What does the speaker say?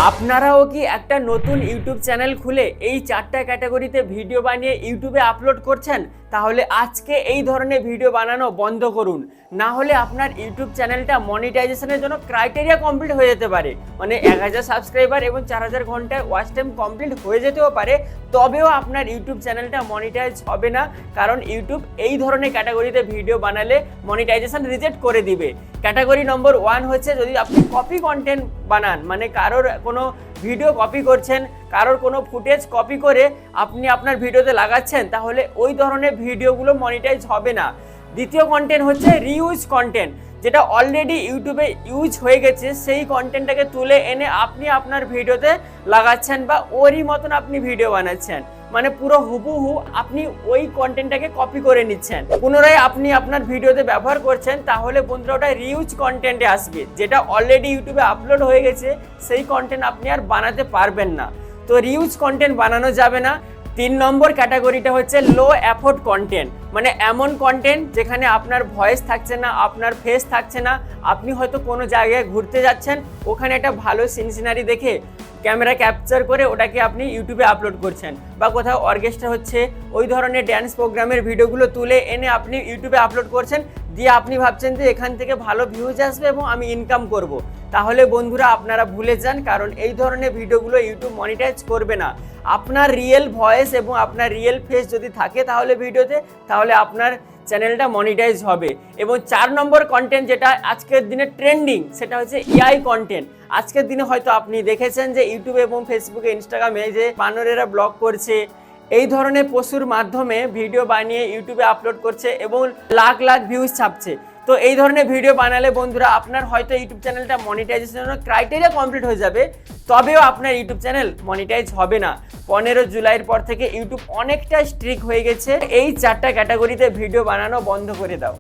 আপনারাও কি একটা নতুন ইউটিউব চ্যানেল খুলে এই চারটা ক্যাটাগরিতে ভিডিও বানিয়ে ইউটিউবে আপলোড করছেন? তাহলে আজকে এই ধরনের ভিডিও বানানো বন্ধ করুন, না হলে আপনার ইউটিউব চ্যানেলটা মনিটাইজেশনের জন্য ক্রাইটেরিয়া কমপ্লিট হয়ে যেতে পারে। মানে 1000 সাবস্ক্রাইবার এবং 4000 ঘন্টায় ওয়াচ টাইম কমপ্লিট হয়ে যেতেও পারে, তবেও আপনার ইউটিউব চ্যানেলটা মনিটাইজ হবে না, কারণ ইউটিউব এই ধরনের ক্যাটাগরিতে ভিডিও বানালে মনিটাইজেশন রিজেক্ট করে দিবে। ক্যাটাগরি নম্বর 1 হচ্ছে যদি আপনি কপি কন্টেন্ট বানান, মানে কারোর কোনো ভিডিও কপি করছেন, কারোর কোনো ফুটেজ কপি করে আপনি আপনার ভিডিওতে লাগাচ্ছেন, তাহলে ওই ধরনের ভিডিওগুলো মনিটাইজ হবে না। দ্বিতীয় কন্টেন্ট হচ্ছে রিউজ কন্টেন্ট, যেটা অলরেডি ইউটিউবে ইউজ হয়ে গেছে, সেই কন্টেন্টটাকে তুলে এনে আপনি আপনার ভিডিওতে লাগাচ্ছেন বা ওরই মতন আপনি ভিডিও বানাচ্ছেন, মানে পুরো হুবহু আপনি ওই কন্টেন্টটাকে কপি করে নিচ্ছেন, পুনরায় আপনি আপনার ভিডিওতে ব্যবহার করছেন। তাহলে বন্ধুরা ওটা রিউজ কন্টেন্টে আসবে, যেটা অলরেডি ইউটিউবে আপলোড হয়ে গেছে, সেই কন্টেন্ট আপনি আর বানাতে পারবেন না। তো রিউজ কন্টেন্ট বানানো যাবে না। 3 নম্বর ক্যাটাগরিটা হচ্ছে লো এফোর্ট কন্টেন্ট, মানে এমন কন্টেন্ট যেখানে আপনার ভয়েস থাকছে না, আপনার ফেস থাকছে না, আপনি হয়তো কোনো জায়গায় ঘুরতে যাচ্ছেন, ওখানে একটা ভালো সিনারি দেখে ক্যামেরা ক্যাপচার করে ওটাকে আপনি ইউটিউবে আপলোড করছেন, বা কোথাও অর্কেস্ট্রা হচ্ছে, ওই ধরনের ড্যান্স প্রোগ্রামের ভিডিওগুলো তুলে এনে আপনি ইউটিউবে আপলোড করছেন, দিয়ে আপনি ভাবছেন যে এখান থেকে ভালো ভিউজ আসবে এবং আমি ইনকাম করব। তাহলে বন্ধুরা আপনারা ভুলে যান, কারণ এই ধরনের ভিডিওগুলো ইউটিউব মনিটাইজ করবে না। আপনার রিয়েল ভয়েস এবং আপনার রিয়েল ফেস যদি থাকে তাহলে ভিডিওতে, তাহলে আপনার চ্যানেলটা মনিটাইজ হবে। এবং 4 নম্বর কন্টেন্ট যেটা আজকের দিনে ট্রেন্ডিং, সেটা হচ্ছে এআই কন্টেন্ট। আজকের দিনে হয়তো আপনি দেখেছেন যে ইউটিউবে এবং ফেসবুকে, ইনস্টাগ্রামে যে বানরেরা ব্লগ করছে, এই ধরনের পশুর মাধ্যমে ভিডিও বানিয়ে ইউটিউবে আপলোড করছে এবং লাখ লাখ ভিউজ ছাপছে। তো এই ধরনের ভিডিও বানালে বন্ধুরা আপনার হয়তো ইউটিউব চ্যানেলটা মনিটাইজেশনের জন্য ক্রাইটেরিয়া কমপ্লিট হয়ে যাবে, তবেও আপনার ইউটিউব চ্যানেল মনিটাইজ হবে না। 15 জুলাইয়ের পর থেকে ইউটিউব অনেকটা স্ট্রিক্ট হয়ে গেছে, এই 4টা ক্যাটাগরিতে ভিডিও বানানো বন্ধ করে দাও।